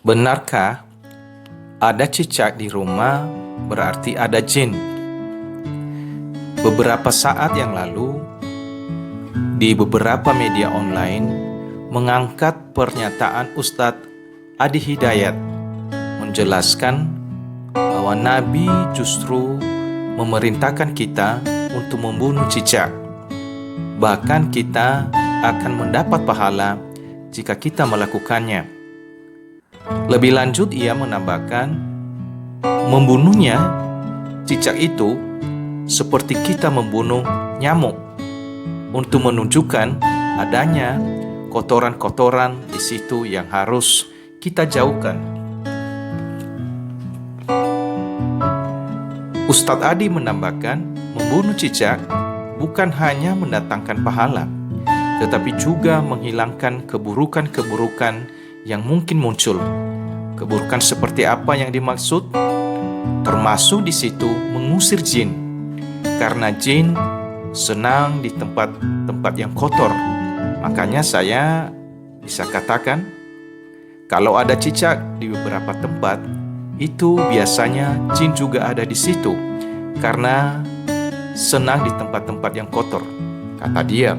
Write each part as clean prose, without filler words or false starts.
Benarkah ada cicak di rumah berarti ada jin? Beberapa saat yang lalu, di beberapa media online mengangkat pernyataan Ustadz Adi Hidayat menjelaskan bahwa Nabi justru memerintahkan kita untuk membunuh cicak. Bahkan kita akan mendapat pahala jika kita melakukannya. Lebih lanjut, ia menambahkan, membunuhnya cicak itu seperti kita membunuh nyamuk untuk menunjukkan adanya kotoran-kotoran di situ yang harus kita jauhkan. Ustadz Adi menambahkan, membunuh cicak bukan hanya mendatangkan pahala, tetapi juga menghilangkan keburukan-keburukan yang mungkin muncul. Keburukan seperti apa yang dimaksud? Termasuk di situ mengusir jin, karena jin senang di tempat-tempat yang kotor. Makanya saya bisa katakan, kalau ada cicak di beberapa tempat, itu biasanya jin juga ada di situ, karena senang di tempat-tempat yang kotor, kata dia.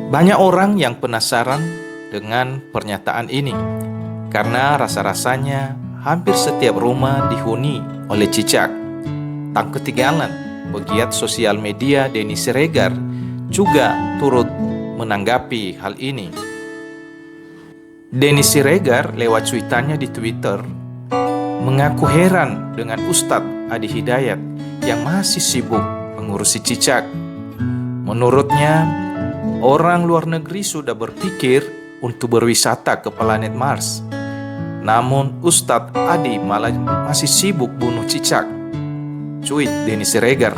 Banyak orang yang penasaran dengan pernyataan ini, karena rasa-rasanya hampir setiap rumah dihuni oleh cicak. Tak ketinggalan, pegiat sosial media Denny Siregar juga turut menanggapi hal ini. Denny Siregar lewat cuitannya di Twitter mengaku heran dengan Ustadz Adi Hidayat yang masih sibuk mengurusi cicak. Menurutnya, orang luar negeri sudah berpikir untuk berwisata ke planet Mars. Namun Ustadz Adi malah masih sibuk bunuh cicak. Cuit Denny Siregar.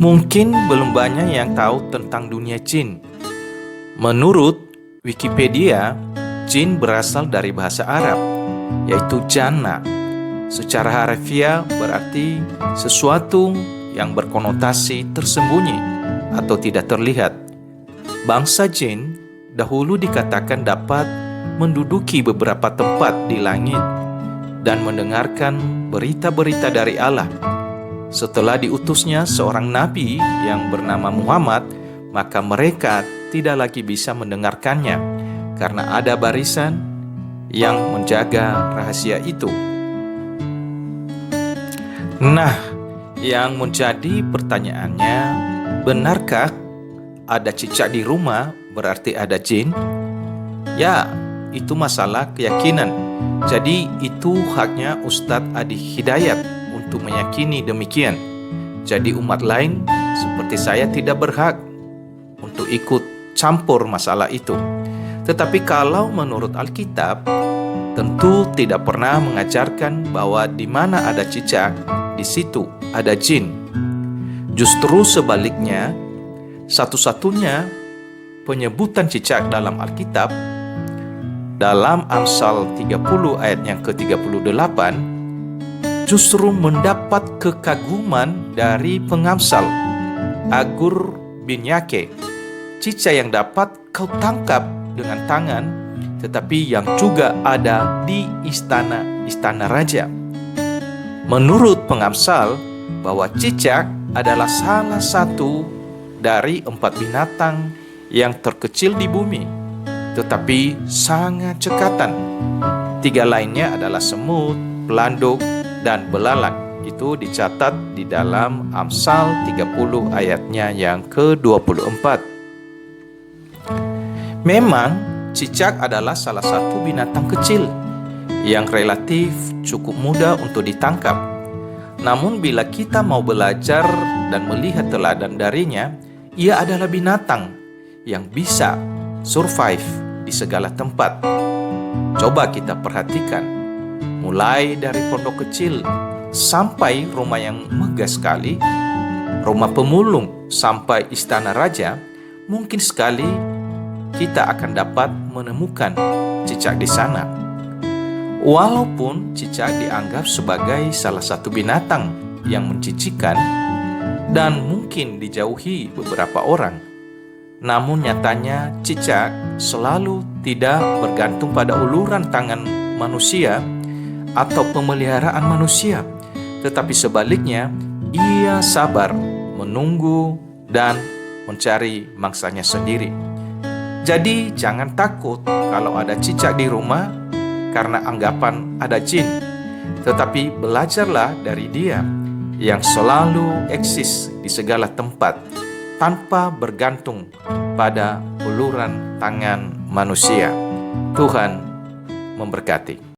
Mungkin belum banyak yang tahu tentang dunia jin. Menurut Wikipedia, jin berasal dari bahasa Arab, yaitu janna. Secara harfiah berarti sesuatu yang berkonotasi tersembunyi atau tidak terlihat. Bangsa jin dahulu dikatakan dapat menduduki beberapa tempat di langit dan mendengarkan berita-berita dari Allah. Setelah diutusnya seorang nabi yang bernama Muhammad, maka mereka tidak lagi bisa mendengarkannya karena ada barisan yang menjaga rahasia itu. Nah, yang menjadi pertanyaannya, benarkah ada cicak di rumah berarti ada jin? Ya, itu masalah keyakinan. Jadi itu haknya Ustadz Adi Hidayat untuk meyakini demikian. Jadi umat lain seperti saya tidak berhak untuk ikut campur masalah itu. Tetapi kalau menurut Alkitab, tentu tidak pernah mengajarkan bahwa di mana ada cicak, di situ ada jin. Justru sebaliknya, satu-satunya penyebutan cicak dalam Alkitab dalam Amsal 30 ayat yang ke-38 justru mendapat kekaguman dari pengamsal Agur bin Yake. Cicak yang dapat kau tangkap dengan tangan, tetapi yang juga ada di istana raja. Menurut pengamsal, bahwa cicak adalah salah satu dari 4 binatang yang terkecil di bumi, tetapi sangat cekatan. 3 lainnya adalah semut, pelanduk, dan belalang. Itu dicatat di dalam Amsal 30 ayatnya yang ke-24. Memang cicak adalah salah satu binatang kecil yang relatif cukup mudah untuk ditangkap. Namun bila kita mau belajar dan melihat teladan darinya, ia adalah binatang yang bisa survive di segala tempat. Coba kita perhatikan, mulai dari pondok kecil sampai rumah yang megah sekali, rumah pemulung sampai istana raja, mungkin sekali kita akan dapat menemukan cicak di sana. Walaupun cicak dianggap sebagai salah satu binatang yang menjijikkan dan mungkin dijauhi beberapa orang, namun nyatanya cicak selalu tidak bergantung pada uluran tangan manusia atau pemeliharaan manusia, tetapi sebaliknya ia sabar menunggu dan mencari mangsanya sendiri. Jadi jangan takut kalau ada cicak di rumah karena anggapan ada jin, tetapi belajarlah dari dia yang selalu eksis di segala tempat tanpa bergantung pada uluran tangan manusia. Tuhan memberkati.